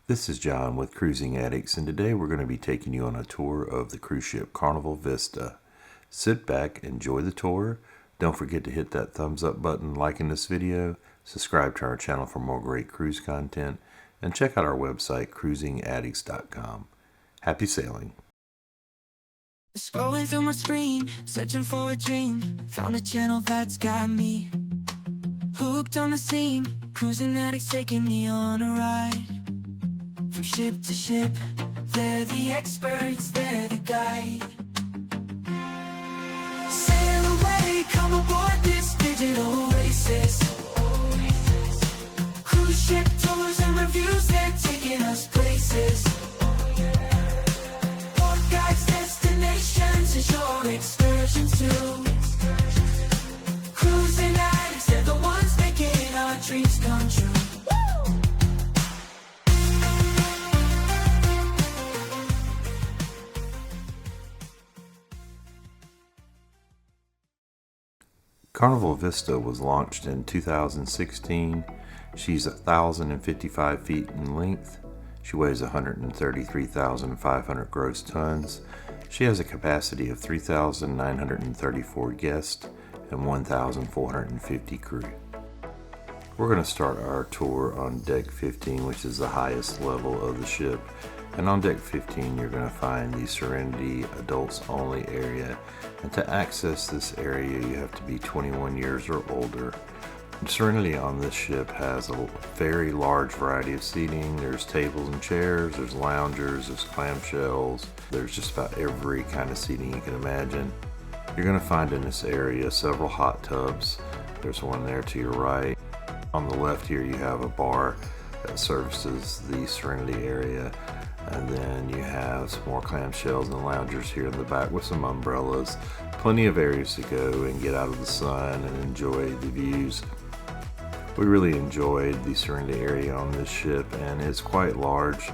This is John with Cruising Addicts, and today we're going to be taking you on a tour of the cruise ship Carnival Vista. Sit back, enjoy the tour. Don't forget to hit that thumbs up button, liking this video, subscribe to our channel for more great cruise content, and check out our website, cruisingaddicts.com. Happy sailing. Scrolling through my screen, searching for a dream. Found a channel that's got me hooked on the scene. Cruising addicts taking me on a ride. From ship to ship, they're the experts, they're the guide. Sail away, come aboard this digital oasis. Cruise ship tours and reviews, they're taking us places. Port guides, destinations, and shore excursions too. Cruising addicts, they're the ones making our dreams come true. Carnival Vista was launched in 2016. She's 1,055 feet in length. She weighs 133,500 gross tons. She has a capacity of 3,934 guests and 1,450 crew. We're going to start our tour on deck 15, which is the highest level of the ship. And on deck 15, you're going to find the Serenity Adults Only area. And to access this area, you have to be 21 years or older. Serenity on this ship has a very large variety of seating. There's tables and chairs, there's loungers, there's clamshells. There's just about every kind of seating you can imagine. You're going to find in this area several hot tubs. There's one there to your right. On the left here, you have a bar that services the Serenity area. And then you have some more clamshells and loungers here in the back with some umbrellas. Plenty of areas to go and get out of the sun and enjoy the views. We really enjoyed the Serenity area on this ship, and it's quite large.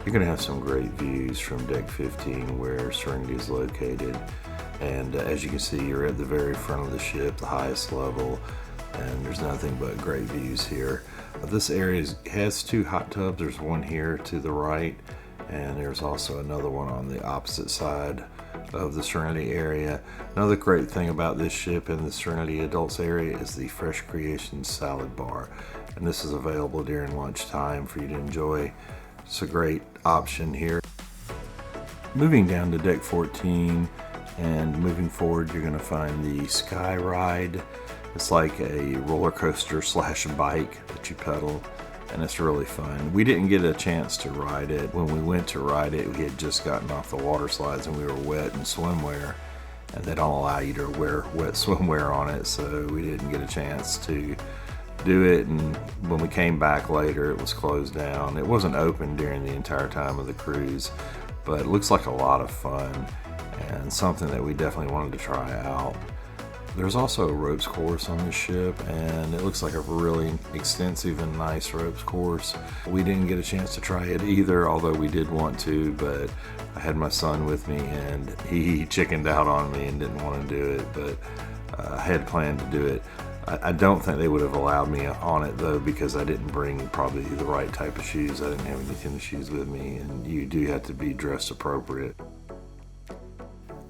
You're going to have some great views from deck 15 where Serenity is located. And as you can see, you're at the very front of the ship, the highest level, and there's nothing but great views here. This area has two hot tubs. There's one here to the right, and there's also another one on the opposite side of the Serenity area. Another great thing about this ship and the Serenity Adults area is the Fresh Creations salad bar, and this is available during lunchtime for you to enjoy. It's a great option here. Moving down to deck 14 and moving forward, you're going to find the Sky Ride. It's like a roller coaster slash bike that you pedal, and it's really fun. We didn't get a chance to ride it. When we went to ride it, we had just gotten off the water slides and we were wet in swimwear, and they don't allow you to wear wet swimwear on it, so we didn't get a chance to do it. And when we came back later, it was closed down. It wasn't open during the entire time of the cruise, but it looks like a lot of fun and something that we definitely wanted to try out. There's also a ropes course on the ship, and it looks like a really extensive and nice ropes course. We didn't get a chance to try it either, although we did want to, but I had my son with me and he chickened out on me and didn't want to do it, but I had planned to do it. I don't think they would have allowed me on it though, because I didn't bring probably the right type of shoes. I didn't have any tennis shoes with me, and you do have to be dressed appropriate.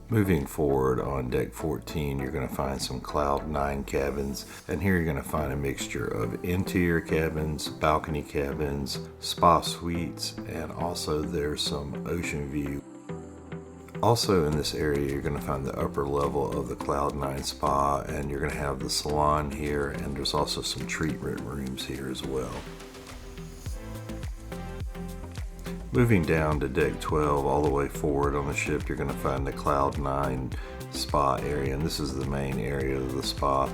Moving forward on deck 14, you're going to find some Cloud 9 cabins, and here you're going to find a mixture of interior cabins, balcony cabins, spa suites, and also there's some ocean view. Also in this area, you're going to find the upper level of the Cloud 9 spa, and you're going to have the salon here, and there's also some treatment rooms here as well. Moving down to deck 12, all the way forward on the ship, you're going to find the Cloud 9 spa area, and this is the main area of the spa.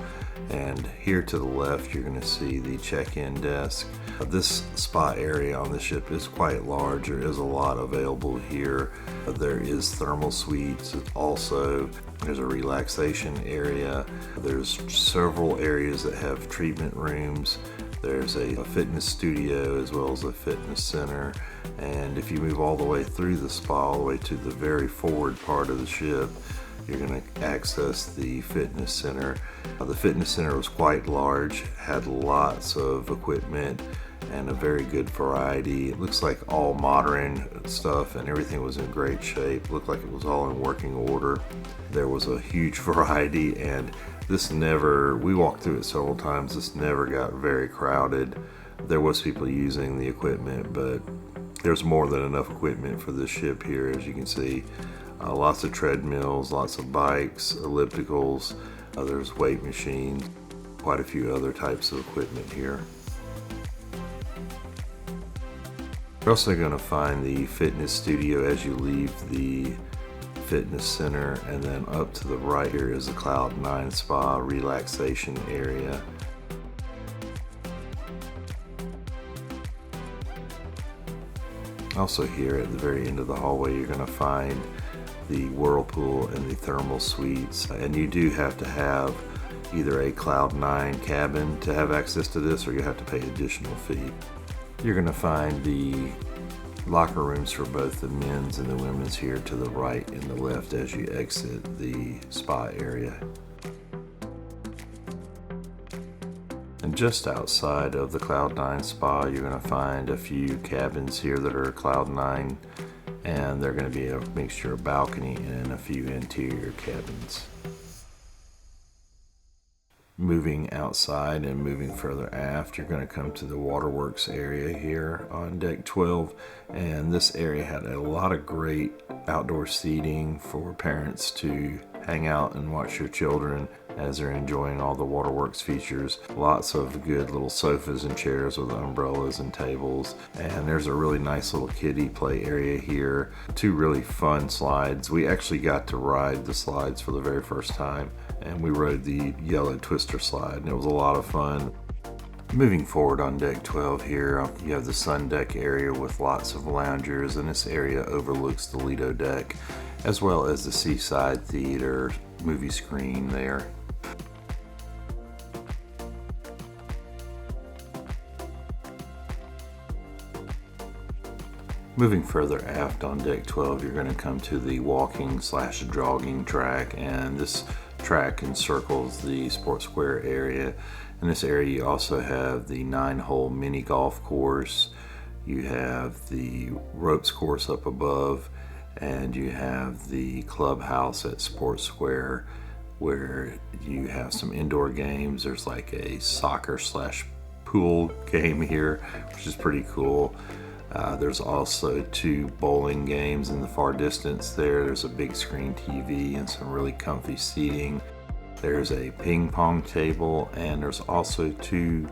And here to the left, you're going to see the check-in desk. This spa area on the ship is quite large. There is a lot available here. There is thermal suites. Also, there's a relaxation area. There's several areas that have treatment rooms. There's a fitness studio as well as a fitness center. And if you move all the way through the spa, all the way to the very forward part of the ship, you're going to access the fitness center. The fitness center was quite large, had lots of equipment, and a very good variety. It looks like all modern stuff, and everything was in great shape. Looked like it was all in working order. There was a huge variety, and we walked through it several times. This never got very crowded. There was people using the equipment, but there's more than enough equipment for this ship here, as you can see. Lots of treadmills, lots of bikes, ellipticals, there's weight machines, quite a few other types of equipment here. You're also going to find the fitness studio as you leave the fitness center, and then up to the right here is the Cloud9 Spa relaxation area. Also here at the very end of the hallway, you're going to find the whirlpool and the thermal suites, and you do have to have either a Cloud9 cabin to have access to this, or you have to pay additional fee. You're going to find the locker rooms for both the men's and the women's here to the right and the left as you exit the spa area. And just outside of the Cloud9 Spa, you're going to find a few cabins here that are Cloud9, and they're going to be a mixture of balcony and a few interior cabins. Moving outside and moving further aft, you're going to come to the Waterworks area here on deck 12, and this area had a lot of great outdoor seating for parents to hang out and watch your children as they're enjoying all the Waterworks features. Lots of good little sofas and chairs with umbrellas and tables, and there's a really nice little kiddie play area here. Two really fun slides. We actually got to ride the slides for the very first time, and we rode the yellow twister slide, and it was a lot of fun. Moving forward on deck 12 here, you have the sun deck area with lots of loungers, and this area overlooks the Lido deck as well as the Seaside Theater movie screen there. Moving further aft on deck 12, you're going to come to the walking/jogging track, and this track encircles the Sports Square area. In this area you also have the 9-hole mini golf course, you have the ropes course up above, and you have the clubhouse at Sports Square where you have some indoor games. There's like a soccer/pool game here, which is pretty cool. There's also 2 bowling games in the far distance there. There's a big screen TV and some really comfy seating. There's a ping pong table, and there's also 2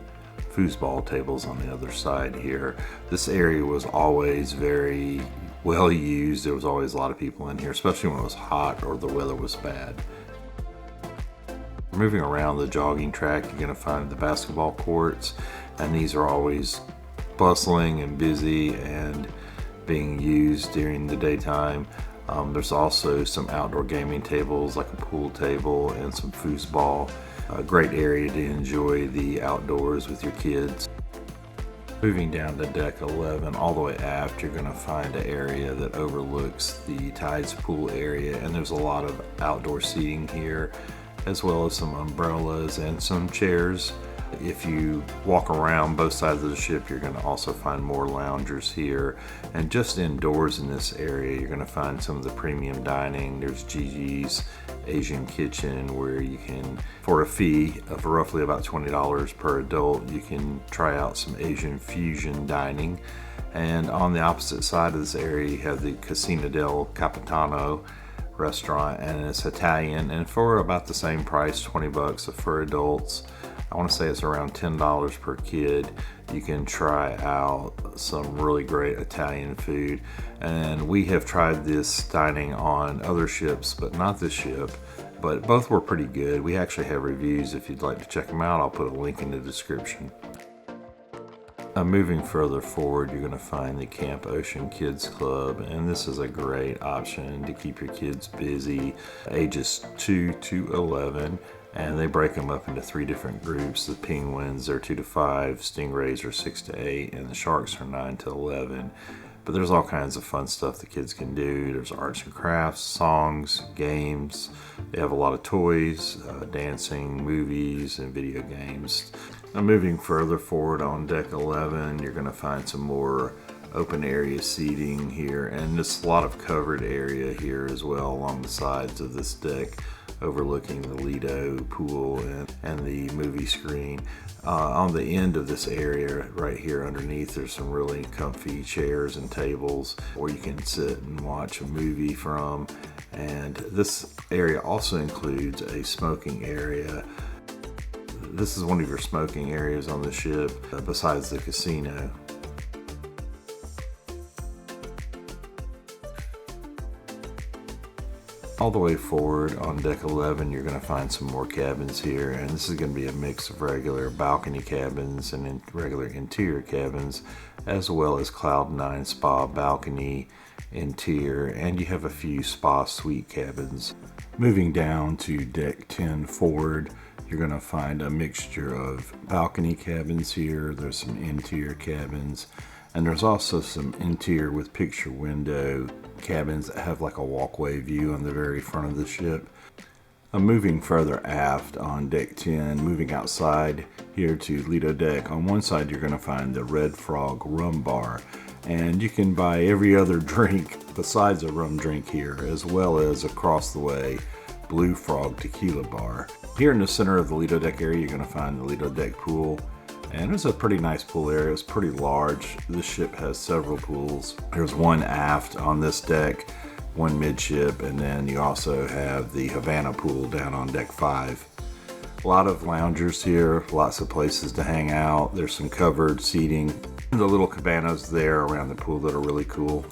foosball tables on the other side here. This area was always very well used. There was always a lot of people in here, especially when it was hot or the weather was bad. Moving around the jogging track, you're going to find the basketball courts, and these are always bustling and busy and being used during the daytime. There's also some outdoor gaming tables like a pool table and some foosball. A great area to enjoy the outdoors with your kids. Moving down to deck 11, all the way aft, you're going to find an area that overlooks the Tides pool area, and there's a lot of outdoor seating here, as well as some umbrellas and some chairs. If you walk around both sides of the ship, you're going to also find more loungers here. And just indoors in this area, you're going to find some of the premium dining. There's JiJi's Asian Kitchen, where you can, for a fee of roughly about $20 per adult, you can try out some Asian fusion dining. And on the opposite side of this area, you have the Cucina del Capitano restaurant, and it's Italian, and for about the same price, $20 for adults. I want to say it's around $10 per kid. You can try out some really great Italian food, and we have tried this dining on other ships, but not this ship, but both were pretty good. We actually have reviews. If you'd like to check them out, I'll put a link in the description. Moving further forward, you're going to find the Camp Ocean Kids Club, and this is a great option to keep your kids busy, ages 2 to 11. And they break them up into 3 different groups. The penguins are 2 to 5, stingrays are 6 to 8, and the sharks are 9 to 11. But there's all kinds of fun stuff the kids can do. There's arts and crafts, songs, games. They have a lot of toys, dancing, movies, and video games. Now moving further forward on deck 11, you're going to find some more open area seating here, and just a lot of covered area here as well along the sides of this deck, overlooking the Lido Pool and the movie screen. On the end of this area right here underneath, there's some really comfy chairs and tables where you can sit and watch a movie from. And this area also includes a smoking area. This is one of your smoking areas on the ship besides the casino. All the way forward on deck 11, you're going to find some more cabins here, and this is going to be a mix of regular balcony cabins and regular interior cabins, as well as Cloud 9 Spa balcony interior, and you have a few spa suite cabins. Moving down to deck 10 forward, you're going to find a mixture of balcony cabins here. There's some interior cabins, and there's also some interior with picture window cabins that have like a walkway view on the very front of the ship. I'm moving further aft on deck 10, moving outside here to Lido deck. On one side you're going to find the Red Frog Rum Bar, and you can buy every other drink besides a rum drink here, as well as across the way Blue Frog Tequila Bar. Here in the center of the Lido deck area you're going to find the Lido deck pool. And it's a pretty nice pool area. It's pretty large. This ship has several pools. There's one aft on this deck, one midship, and then you also have the Havana pool down on deck 5. A lot of loungers here, lots of places to hang out. There's some covered seating. The little cabanas there around the pool that are really cool.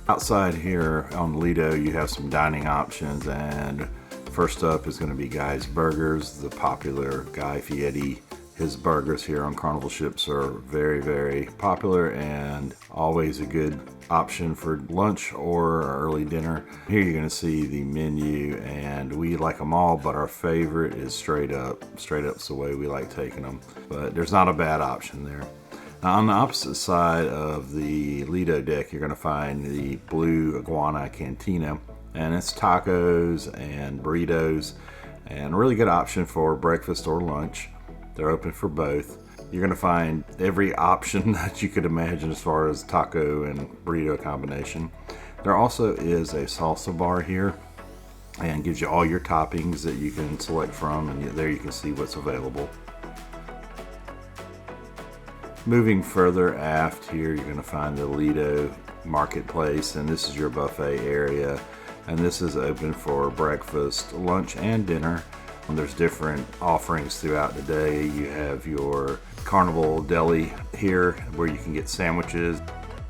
Outside here on Lido, you have some dining options, and first up is going to be Guy's Burgers, the popular Guy Fieri. His burgers here on Carnival ships are very, very popular and always a good option for lunch or early dinner. Here you're going to see the menu, and we like them all, but our favorite is straight up. Straight up's the way we like taking them, but there's not a bad option there. Now on the opposite side of the Lido deck, you're going to find the Blue Iguana Cantina. And it's tacos and burritos, and a really good option for breakfast or lunch. They're open for both. You're going to find every option that you could imagine as far as taco and burrito combination. There also is a salsa bar here, and gives you all your toppings that you can select from, and there you can see what's available. Moving further aft here, you're going to find the Lido Marketplace, and this is your buffet area. And this is open for breakfast, lunch, and dinner. And there's different offerings throughout the day. You have your Carnival Deli here where you can get sandwiches.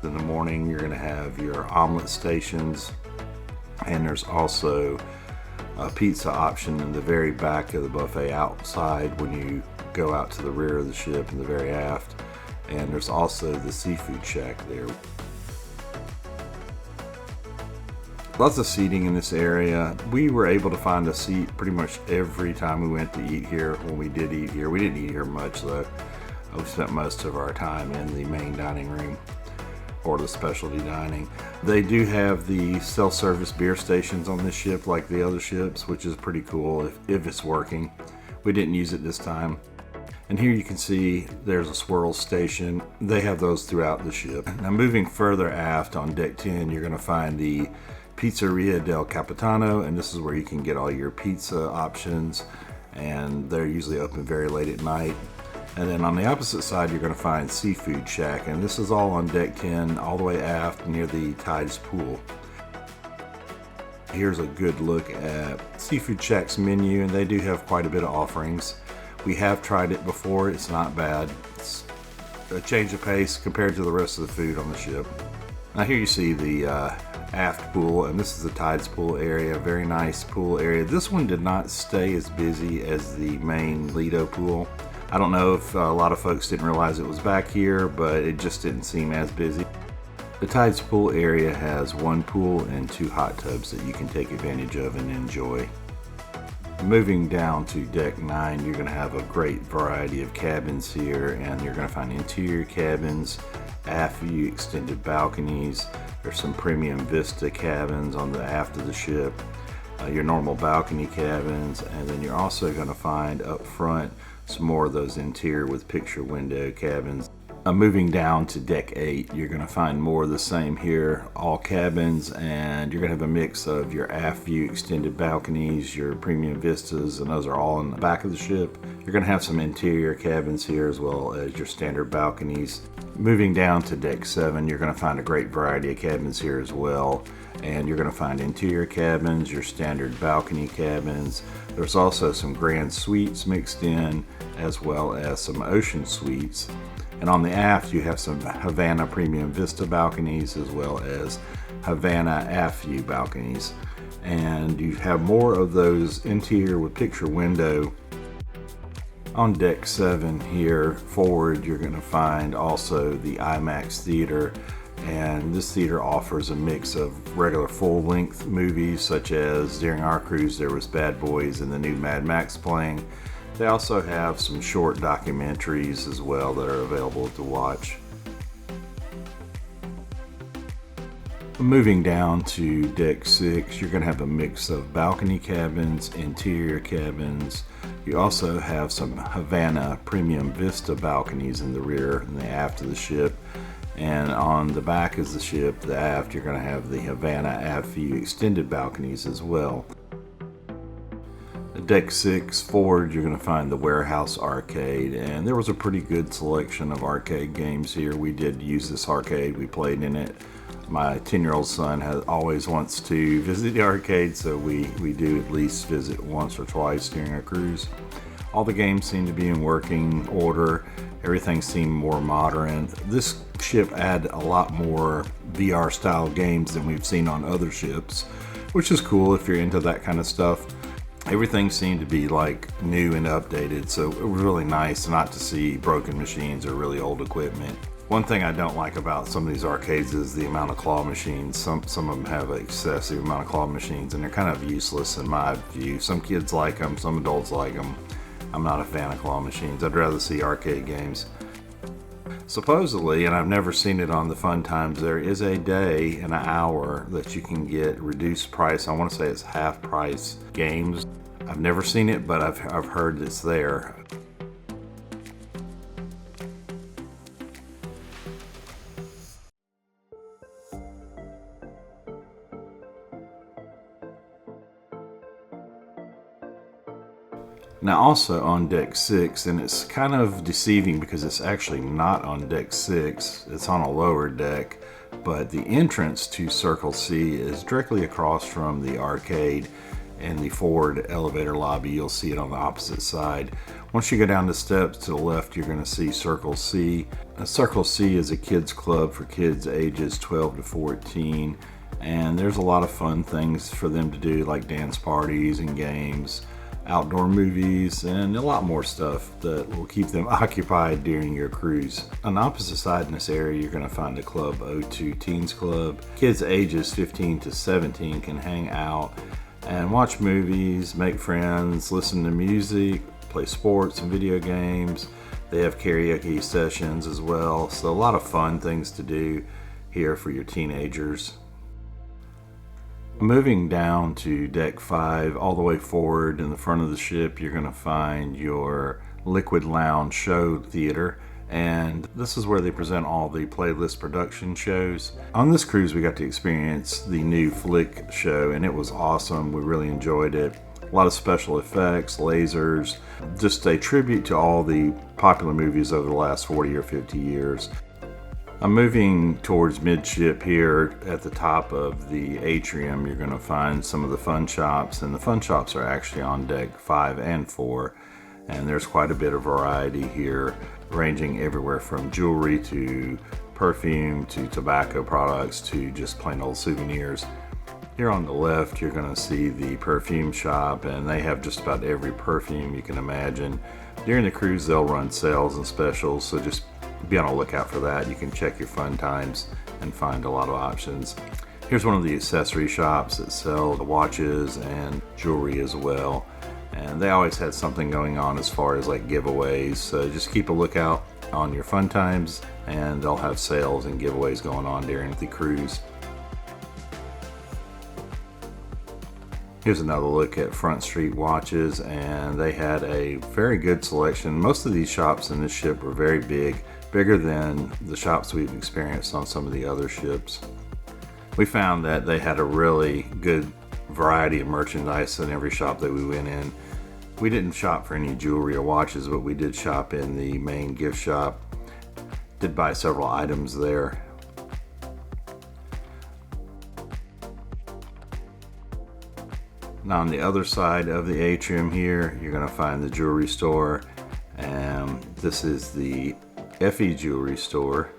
In the morning you're going to have your omelet stations, and there's also a pizza option in the very back of the buffet outside when you go out to the rear of the ship in the very aft. And there's also the seafood shack there. Lots of seating in this area. We were able to find a seat pretty much every time we went to eat here. When we did eat here, we didn't eat here much though. We spent most of our time in the main dining room or the specialty dining. They do have the self-service beer stations on this ship like the other ships, which is pretty cool if it's working. We didn't use it this time. And here you can see there's a swirl station. They have those throughout the ship. Now moving further aft on deck 10, you're going to find the Pizzeria del Capitano, and this is where you can get all your pizza options, and they're usually open very late at night. And then on the opposite side you're going to find Seafood Shack, and this is all on deck 10 all the way aft near the Tides pool. Here's a good look at Seafood Shack's menu, and they do have quite a bit of offerings. We have tried it before. It's not bad. It's a change of pace compared to the rest of the food on the ship. Now here you see the aft pool, and this is the Tides pool area. Very nice pool area. This one did not stay as busy as the main Lido pool. I don't know if a lot of folks didn't realize it was back here, but it just didn't seem as busy. The Tides pool area has one pool and 2 hot tubs that you can take advantage of and enjoy. Moving down to deck 9, you're going to have a great variety of cabins here, and you're going to find interior cabins, aft view extended balconies. There's some premium Vista cabins on the aft of the ship. your normal balcony cabins, and then you're also going to find up front some more of those interior with picture window cabins. Moving down to deck 8, you're going to find more of the same here, all cabins, and you're going to have a mix of your aft view extended balconies, your premium vistas, and those are all in the back of the ship. You're going to have some interior cabins here as well as your standard balconies. Moving down to deck 7, you're going to find a great variety of cabins here as well, and you're going to find interior cabins, your standard balcony cabins. There's also some grand suites mixed in, as well as some ocean suites. And on the aft, you have some Havana Premium Vista balconies as well as Havana Aft View balconies. And you have more of those interior with picture window. On deck 7 here forward, you're going to find also the IMAX Theater. And this theater offers a mix of regular full-length movies, such as during our cruise there was Bad Boys and the new Mad Max playing. They also have some short documentaries as well that are available to watch. Moving down to deck 6, you're going to have a mix of balcony cabins, interior cabins. You also have some Havana Premium Vista balconies in the rear and the aft of the ship. And on the back of the ship, the aft, you're going to have the Havana Aft View extended balconies as well. Deck 6 forward, you're going to find the Warehouse Arcade, and there was a pretty good selection of arcade games here. We did use this arcade, we played in it. My 10-year-old son always wants to visit the arcade, so we do at least visit once or twice during our cruise. All the games seem to be in working order. Everything seemed more modern. This ship had a lot more VR style games than we've seen on other ships, which is cool if you're into that kind of stuff. Everything seemed to be like new and updated, so it was really nice not to see broken machines or really old equipment. One thing I don't like about some of these arcades is the amount of claw machines. Some of them have an excessive amount of claw machines, and they're kind of useless in my view. Some kids like them, some adults like them. I'm not a fan of claw machines. I'd rather see arcade games. Supposedly, and I've never seen it on the Fun Times, there is a day and an hour that you can get reduced price. I want to say it's half price games. I've never seen it, but I've heard it's there. Now also on deck 6, and it's kind of deceiving because it's actually not on deck 6, it's on a lower deck, but the entrance to Circle C is directly across from the arcade and the forward elevator lobby. You'll see it on the opposite side. Once you go down the steps to the left, you're going to see Circle C. Circle C is a kids club for kids ages 12 to 14, and there's a lot of fun things for them to do, like dance parties and games, outdoor movies, and a lot more stuff that will keep them occupied during your cruise. On the opposite side in this area, you're going to find the Club O2 Teens Club. Kids ages 15 to 17 can hang out and watch movies, make friends, listen to music, play sports and video games. They have karaoke sessions as well, so a lot of fun things to do here for your teenagers. Moving down to deck 5, all the way forward in the front of the ship, you're going to find your Liquid Lounge show theater, and this is where they present all the playlist production shows. On this cruise, we got to experience the new Flick show, and it was awesome. We really enjoyed it. A lot of special effects, lasers, just a tribute to all the popular movies over the last 40 or 50 years. I'm moving towards midship here. At the top of the atrium, you're going to find some of the fun shops, and the fun shops are actually on deck 5 and 4, and there's quite a bit of variety here, ranging everywhere from jewelry to perfume to tobacco products to just plain old souvenirs. Here on the left, you're going to see the perfume shop, and they have just about every perfume you can imagine. During the cruise, they'll run sales and specials, so just be on the lookout for that. You can check your Fun Times and find a lot of options. Here's one of the accessory shops that sell the watches and jewelry as well, and they always had something going on as far as like giveaways, so just keep a lookout on your Fun Times, and they'll have sales and giveaways going on during the cruise. Here's another look at Front Street watches, and they had a very good selection. Most of these shops in this ship were very big, bigger than the shops we've experienced on some of the other ships. We found that they had a really good variety of merchandise in every shop that we went in. We didn't shop for any jewelry or watches, but we did shop in the main gift shop. Did buy several items there. Now on the other side of the atrium here, you're going to find the jewelry store, and this is the FE jewelry store,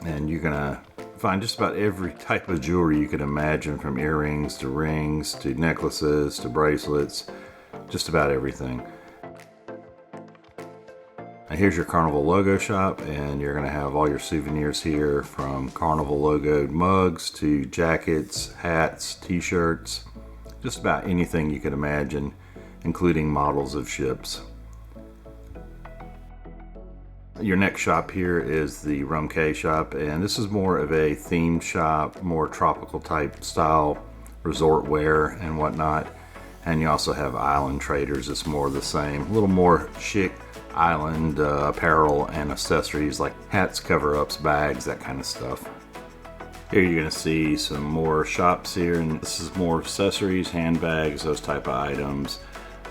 and you're going to find just about every type of jewelry you can imagine, from earrings to rings to necklaces to bracelets, just about everything. Now here's your Carnival logo shop, and you're going to have all your souvenirs here, from Carnival logoed mugs to jackets, hats, t-shirts, just about anything you can imagine, including models of ships. Your next shop here is the Rum K shop, and this is more of a themed shop, more tropical type style, resort wear and whatnot. And you also have Island Traders. It's more of the same, a little more chic island apparel and accessories like hats, cover-ups, bags, that kind of stuff. Here you're going to see some more shops here, and this is more accessories, handbags, those type of items.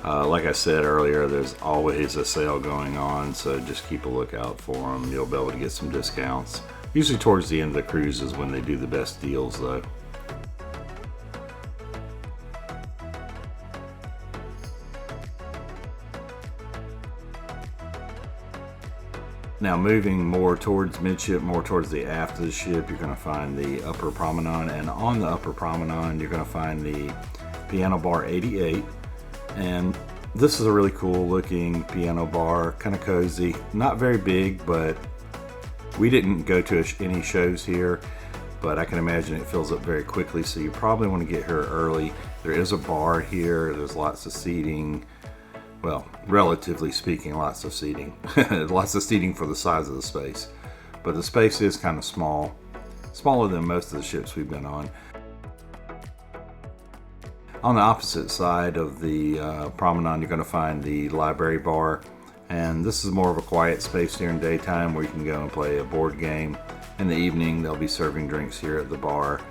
Like I said earlier, there's always a sale going on, so just keep a lookout for them. You'll be able to get some discounts. Usually towards the end of the cruise is when they do the best deals though. Now moving more towards midship, more towards the aft of the ship, you're going to find the upper promenade, and on the upper promenade you're going to find the Piano Bar 88, and this is a really cool looking piano bar, kind of cozy, not very big, but we didn't go to any shows here, but I can imagine it fills up very quickly, so you probably want to get here early. There is a bar here, there's lots of seating. Well, relatively speaking, lots of seating. Lots of seating for the size of the space. But the space is kind of small. Smaller than most of the ships we've been on. On the opposite side of the promenade, you're going to find the library bar. And this is more of a quiet space during daytime where you can go and play a board game. In the evening, they'll be serving drinks here at the bar.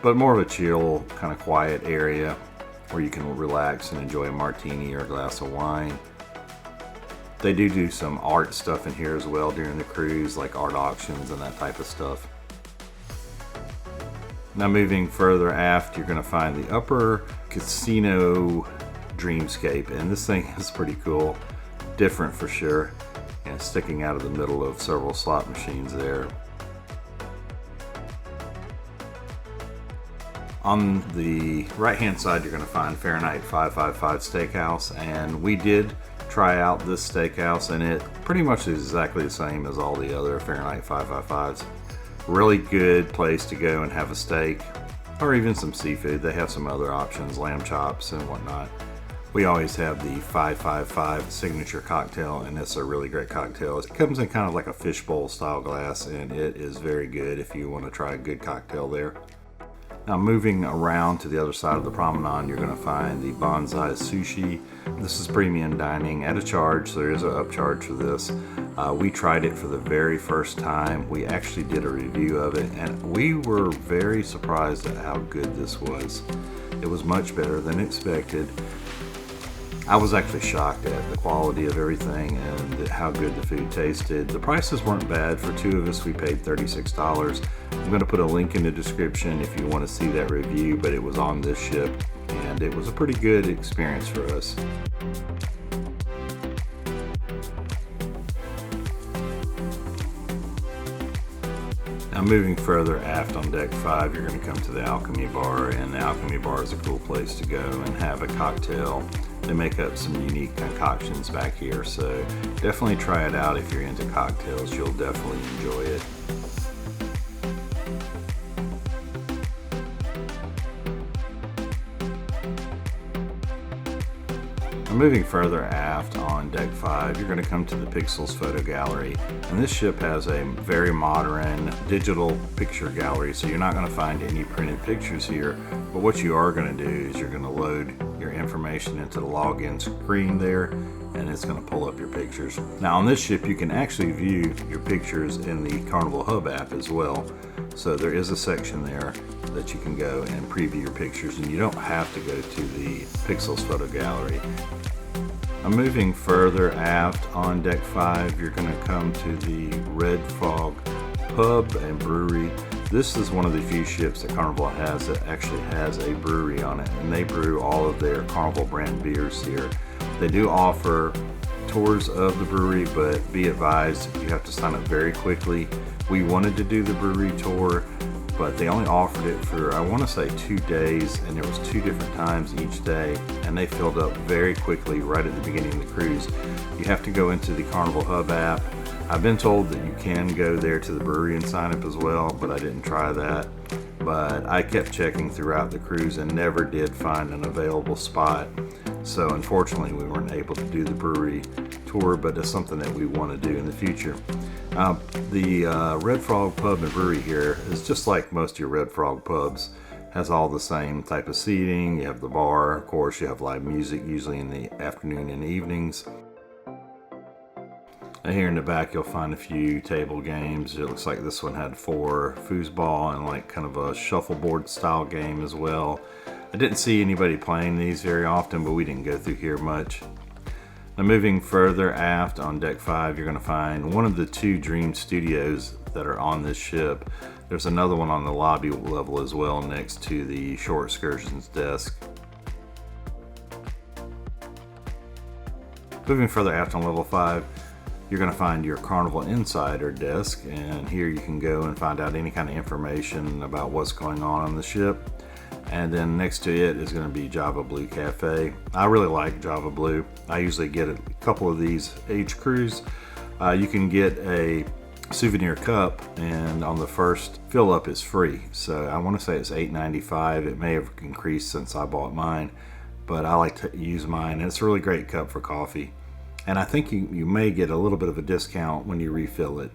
But more of a chill, kind of quiet area where you can relax and enjoy a martini or a glass of wine. They do some art stuff in here as well during the cruise, like art auctions and that type of stuff. Now moving further aft, you're going to find the upper casino dreamscape, and this thing is pretty cool, different for sure, and sticking out of the middle of several slot machines there. On the right hand side, you're going to find Fahrenheit 555 Steakhouse, and we did try out this steakhouse, and it pretty much is exactly the same as all the other Fahrenheit 555s. Really good place to go and have a steak, or even some seafood. They have some other options, lamb chops and whatnot. We always have the 555 signature cocktail, and it's a really great cocktail. It comes in kind of like a fishbowl style glass, and it is very good if you want to try a good cocktail there. Now moving around to the other side of the promenade, you're going to find the Bonsai Sushi. This is premium dining at a charge, so there is an upcharge for this. We tried it for the very first time. We actually did a review of it, and we were very surprised at how good this was. It was much better than expected. I was actually shocked at the quality of everything and how good the food tasted. The prices weren't bad. For two of us, we paid $36. I'm going to put a link in the description if you want to see that review, but it was on this ship, and it was a pretty good experience for us. Now moving further aft on deck 5, you're going to come to the Alchemy Bar, and the Alchemy Bar is a cool place to go and have a cocktail. They make up some unique concoctions back here, so definitely try it out if you're into cocktails. You'll definitely enjoy it. Moving further aft on deck 5, you're going to come to the Pixels Photo Gallery, and this ship has a very modern digital picture gallery, so you're not going to find any printed pictures here, But what you are going to do is you're going to load your information into the login screen there, and it's going to pull up your pictures. Now on this ship you can actually view your pictures in the Carnival Hub app as well. So there is a section there that you can go and preview your pictures, and you don't have to go to the Pixels photo gallery. I'm moving further aft on deck 5. You're going to come to the Red Frog Pub and Brewery. This is one of the few ships that Carnival has that actually has a brewery on it, and they brew all of their Carnival brand beers here. They do offer tours of the brewery, but be advised you have to sign up very quickly. We wanted to do the brewery tour, but they only offered it for, I want to say, 2 days, and there was 2 different times each day, and they filled up very quickly right at the beginning of the cruise. You have to go into the Carnival Hub app. I've been told that you can go there to the brewery and sign up as well, but I didn't try that. But I kept checking throughout the cruise and never did find an available spot. So unfortunately we weren't able to do the brewery tour, but it's something that we want to do in the future. The Red Frog Pub and Brewery here is just like most of your Red Frog pubs. Has all the same type of seating. You have the bar, of course, you have live music usually in the afternoon and evenings. And here in the back you'll find a few table games. It looks like this one had 4 foosball and like kind of a shuffleboard style game as well. I didn't see anybody playing these very often, but we didn't go through here much. Now moving further aft on deck 5, you're going to find one of the 2 Dream Studios that are on this ship. There's another one on the lobby level as well next to the Shore Excursions desk. Moving further aft on level 5, you're going to find your Carnival Insider desk, and here you can go and find out any kind of information about what's going on the ship. And then next to it is going to be Java Blue Cafe. I really like Java Blue. I usually get a couple of these each cruise. You can get a souvenir cup, and on the first fill up is free. So I want to say it's $8.95. It may have increased since I bought mine, but I like to use mine. And it's a really great cup for coffee. And I think you may get a little bit of a discount when you refill it.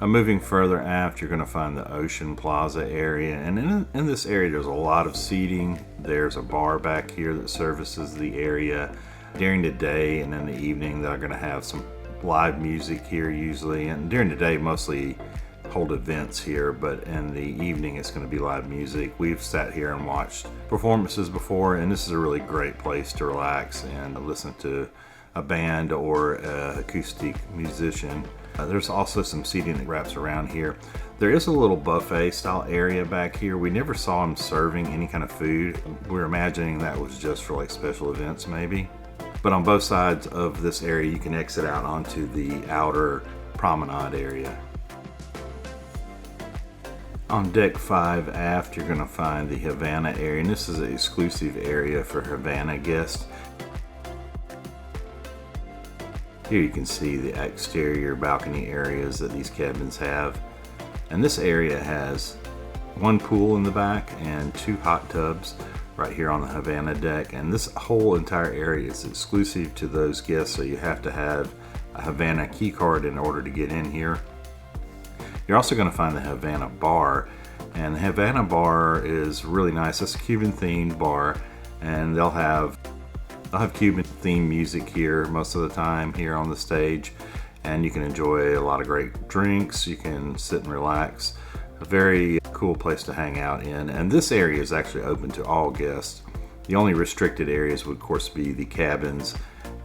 Moving further aft, you're going to find the Ocean Plaza area, and in this area there's a lot of seating. There's a bar back here that services the area during the day, and in the evening they're going to have some live music here usually, and during the day mostly hold events here, but in the evening it's going to be live music. We've sat here and watched performances before, and this is a really great place to relax and listen to a band or an acoustic musician. There's also some seating that wraps around here. There is a little buffet style area back here. We never saw them serving any kind of food. We're imagining that was just for like special events maybe. But on both sides of this area you can exit out onto the outer promenade area. On deck 5 aft you're going to find the Havana area, and this is an exclusive area for Havana guests. Here you can see the exterior balcony areas that these cabins have. And this area has 1 pool in the back and 2 hot tubs right here on the Havana deck. And this whole entire area is exclusive to those guests, so you have to have a Havana key card in order to get in here. You're also going to find the Havana Bar. And the Havana Bar is really nice. It's a Cuban themed bar, and they'll have Cuban themed music here most of the time here on the stage, and you can enjoy a lot of great drinks. You can sit and relax. A very cool place to hang out in, and this area is actually open to all guests. The only restricted areas would of course be the cabins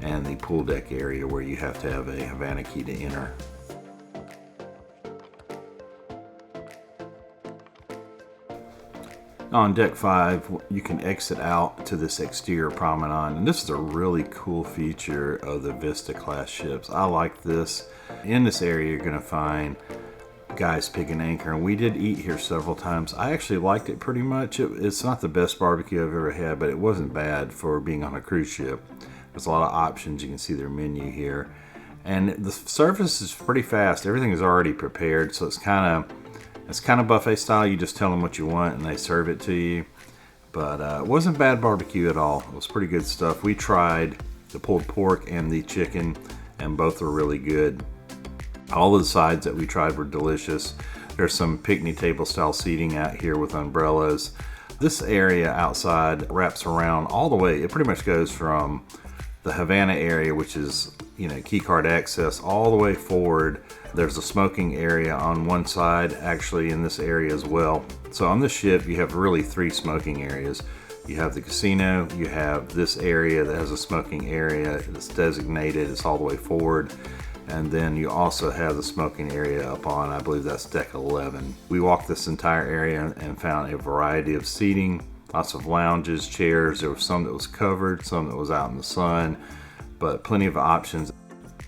and the pool deck area where you have to have a Havana key to enter. On deck 5, you can exit out to this exterior promenade, and this is a really cool feature of the Vista-class ships. I like this. In this area, you're going to find Guy's Pig and Anchor, and we did eat here several times. I actually liked it pretty much. It's not the best barbecue I've ever had, but it wasn't bad for being on a cruise ship. There's a lot of options. You can see their menu here, and the service is pretty fast. Everything is already prepared, so it's kind of buffet style. You just tell them what you want and they serve it to you. But it wasn't bad barbecue at all. It was pretty good stuff. We tried the pulled pork and the chicken, and both were really good. All of the sides that we tried were delicious. There's some picnic table style seating out here with umbrellas. This area outside wraps around all the way. It pretty much goes from the Havana area, which is, key card access, all the way forward. There's a smoking area on one side, actually, in this area as well. So on this ship, you have really 3 smoking areas. You have the casino, you have this area that has a smoking area that's designated, it's all the way forward. And then you also have the smoking area up on, I believe that's deck 11. We walked this entire area and found a variety of seating, lots of lounges, chairs. There was some that was covered, some that was out in the sun, but plenty of options.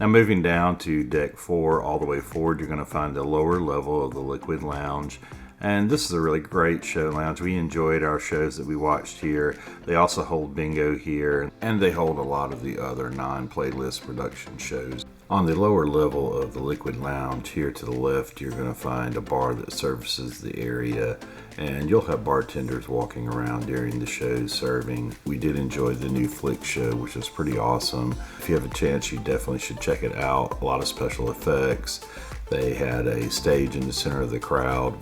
Now moving down to deck 4 all the way forward, you're going to find the lower level of the Liquid Lounge. And this is a really great show lounge. We enjoyed our shows that we watched here. They also hold bingo here, and they hold a lot of the other non-playlist production shows. On the lower level of the Liquid Lounge, here to the left, you're going to find a bar that services the area, and you'll have bartenders walking around during the shows serving. We did enjoy the new Flick show, which was pretty awesome. If you have a chance, you definitely should check it out. A lot of special effects. They had a stage in the center of the crowd.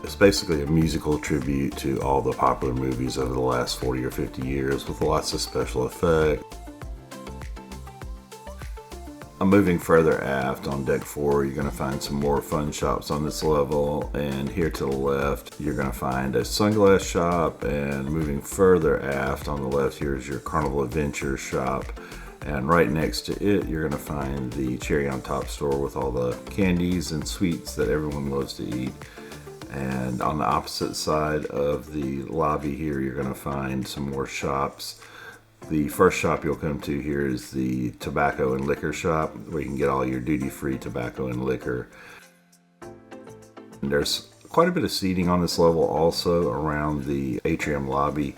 It's basically a musical tribute to all the popular movies over the last 40 or 50 years with lots of special effects. I'm moving further aft on deck 4. You're going to find some more fun shops on this level, and here to the left you're going to find a sunglass shop, and moving further aft on the left here is your Carnival Adventure shop, and right next to it you're going to find the Cherry on Top store with all the candies and sweets that everyone loves to eat. And on the opposite side of the lobby here, you're going to find some more shops. The first shop you'll come to here is the tobacco and liquor shop, where you can get all your duty-free tobacco and liquor. And there's quite a bit of seating on this level also around the atrium lobby.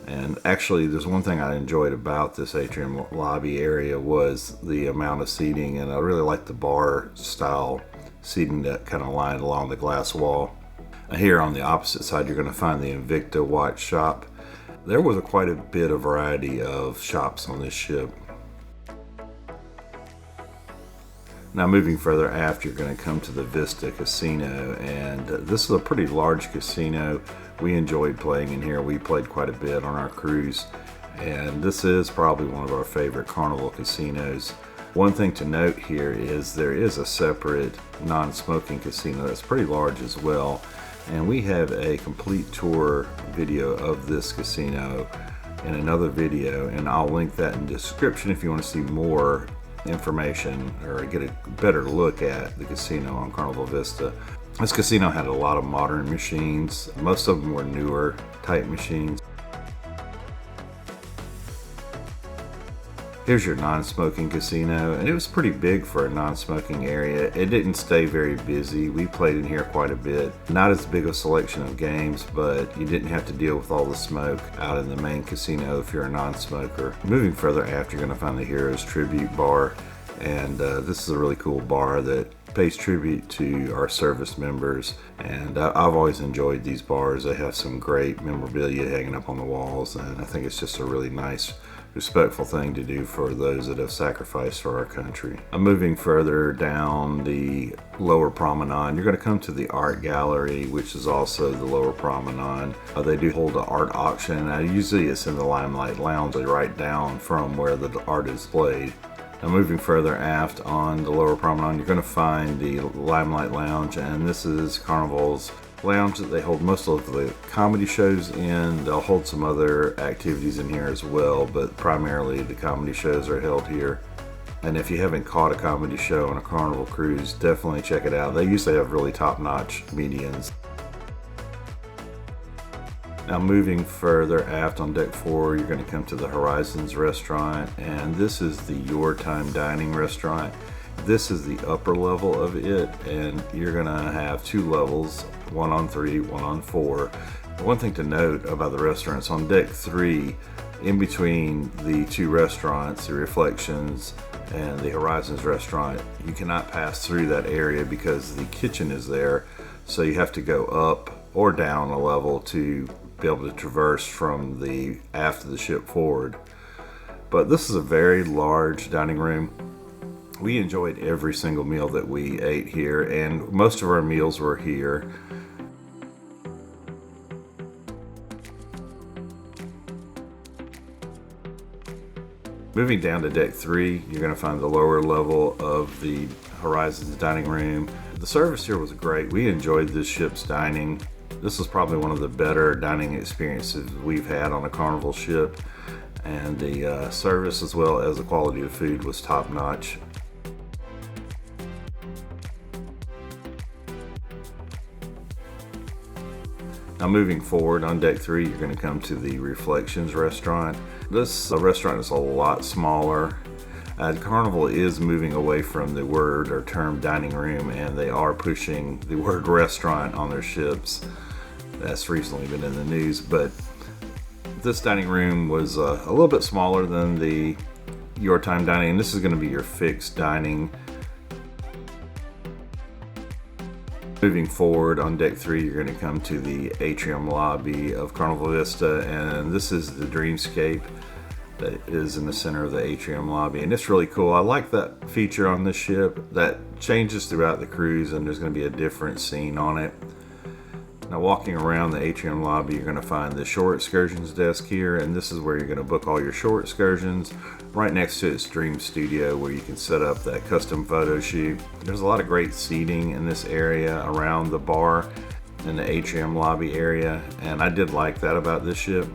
And actually, there's one thing I enjoyed about this atrium lobby area was the amount of seating, and I really like the bar style seating that kind of lined along the glass wall. Here on the opposite side, you're going to find the Invicta watch shop. There was quite a bit of variety of shops on this ship. Now moving further aft, you're going to come to the Vista Casino, and this is a pretty large casino. We enjoyed playing in here. We played quite a bit on our cruise, and this is probably one of our favorite Carnival casinos. One thing to note here is there is a separate non-smoking casino that's pretty large as well. And we have a complete tour video of this casino in another video, and I'll link that in the description if you want to see more information or get a better look at the casino on Carnival Vista. This casino had a lot of modern machines. Most of them were newer type machines. Here's your non-smoking casino, and it was pretty big for a non-smoking area. It didn't stay very busy. We played in here quite a bit. Not as big a selection of games, but you didn't have to deal with all the smoke out in the main casino if you're a non-smoker. Moving further aft, you're going to find the Heroes Tribute Bar, and this is a really cool bar that pays tribute to our service members, and I've always enjoyed these bars. They have some great memorabilia hanging up on the walls, and I think it's just a really nice, respectful thing to do for those that have sacrificed for our country. I'm moving further down the lower promenade. You're going to come to the art gallery, which is also the lower promenade. They do hold an art auction. Now, usually it's in the Limelight Lounge, right down from where the art is displayed. Now moving further aft on the lower promenade, you're going to find the Limelight Lounge, and this is Carnival's lounge that they hold most of the comedy shows in. They'll hold some other activities in here as well, but primarily the comedy shows are held here. And if you haven't caught a comedy show on a Carnival cruise, definitely check it out. They usually have really top-notch comedians. Now moving further aft on deck 4, you're going to come to the Horizons restaurant, and this is the Your Time Dining restaurant. This is the upper level of it, and you're going to have 2 levels, one on 3, one on 4. One thing to note about the restaurants, on deck 3, in between the 2 restaurants, the Reflections and the Horizons restaurant, you cannot pass through that area because the kitchen is there, so you have to go up or down a level to be able to traverse from the aft of the ship forward. But this is a very large dining room. We enjoyed every single meal that we ate here, and most of our meals were here. Moving down to deck 3, you're going to find the lower level of the Horizons dining room. The service here was great. We enjoyed this ship's dining. This was probably one of the better dining experiences we've had on a Carnival ship, and the service as well as the quality of food was top notch. Now moving forward on deck 3, you're going to come to the Reflections restaurant. This restaurant is a lot smaller. Carnival is moving away from the word or term dining room, and they are pushing the word restaurant on their ships. That's recently been in the news, but this dining room was a little bit smaller than the Your Time dining, and this is going to be your fixed dining. Moving forward on deck 3, you're going to come to the atrium lobby of Carnival Vista, and this is the Dreamscape that is in the center of the atrium lobby, and it's really cool. I like that feature on this ship that changes throughout the cruise, and there's going to be a different scene on it. Now walking around the atrium lobby, you're going to find the shore excursions desk here, and this is where you're going to book all your shore excursions. Right next to it's Dream Studio, where you can set up that custom photo shoot. There's a lot of great seating in this area around the bar in the atrium lobby area, and I did like that about this ship.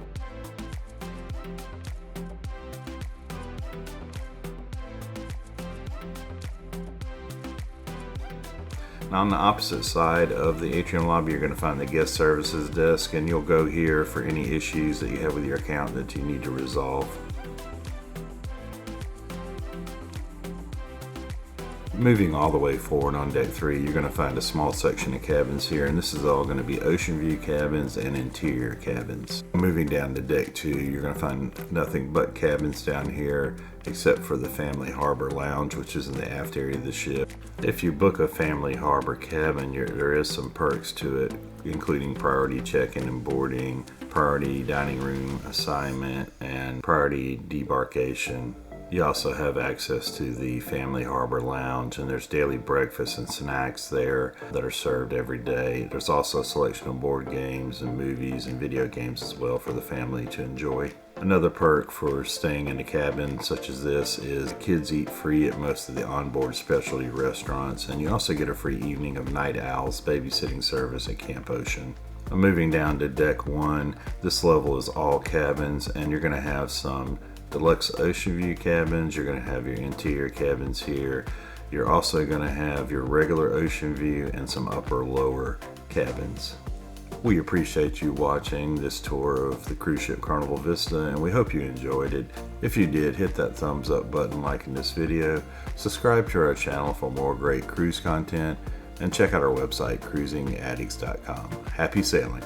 Now on the opposite side of the atrium lobby, you're going to find the guest services desk, and you'll go here for any issues that you have with your account that you need to resolve. Moving all the way forward on deck 3, you're going to find a small section of cabins here, and this is all going to be ocean view cabins and interior cabins. Moving down to deck 2, you're going to find nothing but cabins down here except for the Family Harbor Lounge, which is in the aft area of the ship. If you book a Family Harbor cabin, there is some perks to it, including priority check-in and boarding, priority dining room assignment, and priority debarkation. You also have access to the Family Harbor Lounge, and there's daily breakfast and snacks there that are served every day. There's also a selection of board games and movies and video games as well for the family to enjoy. Another perk for staying in a cabin such as this is kids eat free at most of the onboard specialty restaurants, and you also get a free evening of Night Owls babysitting service at Camp Ocean. Moving down to deck 1, this level is all cabins, and you're going to have some deluxe ocean view cabins. You're going to have your interior cabins here. You're also going to have your regular ocean view and some upper lower cabins. We appreciate you watching this tour of the cruise ship Carnival Vista, and we hope you enjoyed it. If you did, hit that thumbs up button liking this video, subscribe to our channel for more great cruise content, and check out our website cruisingaddicts.com. Happy sailing!